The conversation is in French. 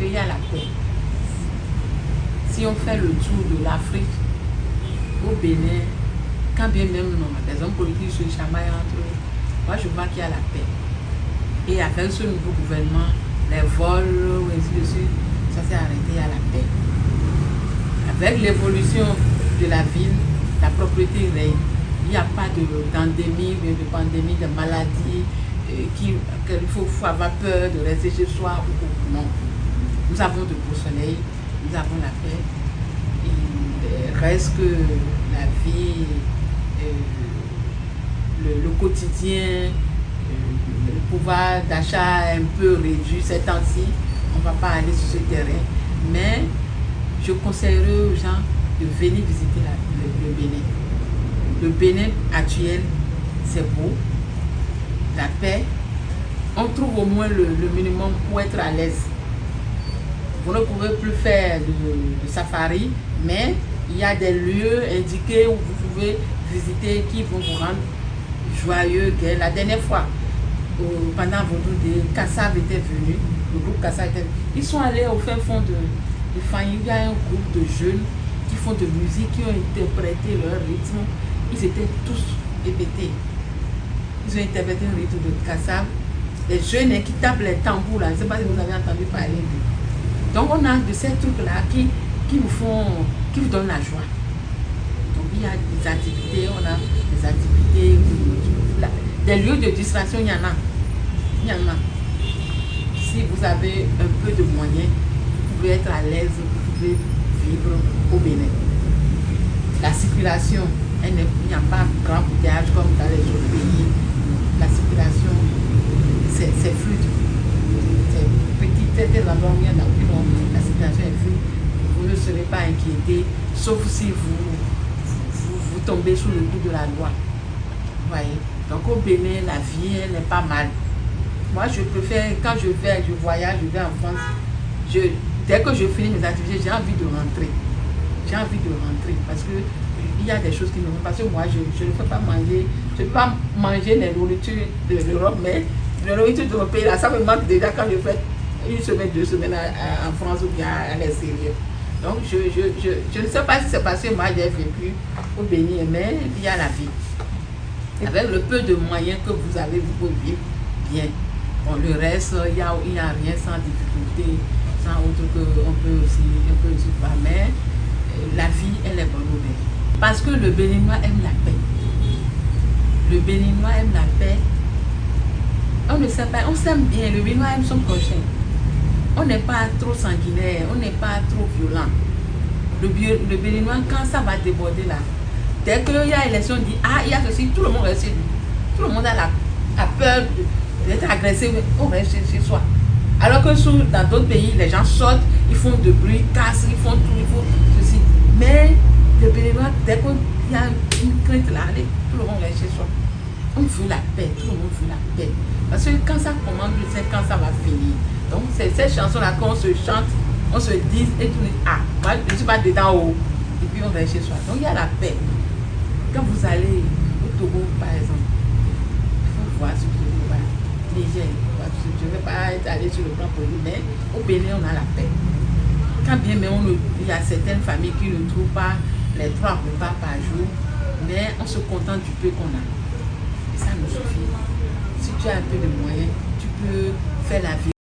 qu'il y a la paix. Si on fait le tour de l'Afrique, au Bénin, quand bien même non, les hommes politiques se chamaillent entre eux, moi je vois qu'il y a la paix. Et avec ce nouveau gouvernement, les vols, ainsi de suite, ça s'est arrêté à la paix. Avec l'évolution de la ville, la propriété règne. Il n'y a pas d'endémie, de pandémie, de maladie, qu'il faut avoir peur de rester chez soi. Non. Nous avons de beaux soleils, nous avons la paix. Il reste que la vie, le quotidien, le pouvoir d'achat est un peu réduit ces temps-ci. On ne va pas aller sur ce terrain. Mais je conseillerais aux gens de venir visiter le Bénin. Le Bénin actuel, c'est beau, la paix. On trouve au moins le minimum pour être à l'aise. Vous ne pouvez plus faire de safari, mais il y a des lieux indiqués où vous pouvez visiter qui vont vous rendre joyeux. La dernière fois, pendant Vaudou, Kassav était venu, le groupe Kassav était venu. Ils sont allés au fin fond de Fanny. Il y a un groupe de jeunes qui font de musique, qui ont interprété leur rythme. Ils étaient tous répétés. Ils ont interprété un rythme de Kassav. Les jeunes qui tapent les tambours là, je ne sais pas si vous avez entendu parler d'eux. Donc on a de ces trucs-là qui vous donnent la joie. Donc il y a des activités, on a des activités, des lieux de distraction, il y en a. Il y en a. Si vous avez un peu de moyens, vous pouvez être à l'aise, vous pouvez vivre au Bénin. La circulation, il n'y a pas grand bouteillage comme dans les autres pays. La circulation, c'est fluide. C'est petit, c'est des endroits où il y en a plus long. La circulation est fluide. Vous ne serez pas inquiété, sauf si vous tombez sous le coup de la loi. Vous voyez? Donc au Bénin, la vie, elle n'est pas mal. Moi, je préfère, quand je voyage, je vais en France, dès que je finis mes activités, j'ai envie de rentrer. J'ai envie de rentrer parce que il y a des choses qui me vont. Parce que moi, je ne peux pas manger, je ne peux pas manger les nourritures de l'Europe, mais les nourritures de mon pays, là, ça me manque déjà quand je fais une semaine, 2 semaines en France ou bien à l'extérieur. Donc, je ne sais pas si c'est parce que moi, j'ai vécu au Bénin, mais il y a la vie. Avec le peu de moyens que vous avez, vous pouvez vivre bien. Bon, le reste, il n'y a rien sans difficulté, sans autre qu'on peut aussi pas. Mais la vie, elle est bonne au Bénin. Parce que le Béninois aime la paix. Le Béninois aime la paix. On ne sait pas, on s'aime bien. Le Béninois aime son prochain. On n'est pas trop sanguinaire, on n'est pas trop violent. Le Béninois, quand ça va déborder là, dès qu'il y a élection, on dit ah, il y a ceci, tout le monde reste chez lui. Tout le monde a peur d'être agressé, on reste chez soi. Alors que dans d'autres pays, les gens sortent, ils font de bruit, cassent, ils font tout, ils font ceci. Mais le Béninois, dès qu'il y a une crainte là, allez, tout le monde reste chez soi. On veut la paix, tout le monde veut la paix. Parce que quand ça commence, on sait quand ça va finir. Donc c'est cette chanson-là qu'on se chante, on se dit et tout. Ah, moi je ne suis pas dedans haut. Et puis on reste chez soi. Donc il y a la paix. Quand vous allez au Togo, par exemple, il faut voir ce que vous voyez. Niger, je ne vais pas aller sur le plan politique, mais au Bénin, on a la paix. Quand bien même il y a certaines familles qui ne trouvent pas les 3 repas par jour, mais on se contente du peu qu'on a. Et ça nous suffit. Si tu as un peu de moyens, tu peux faire la vie.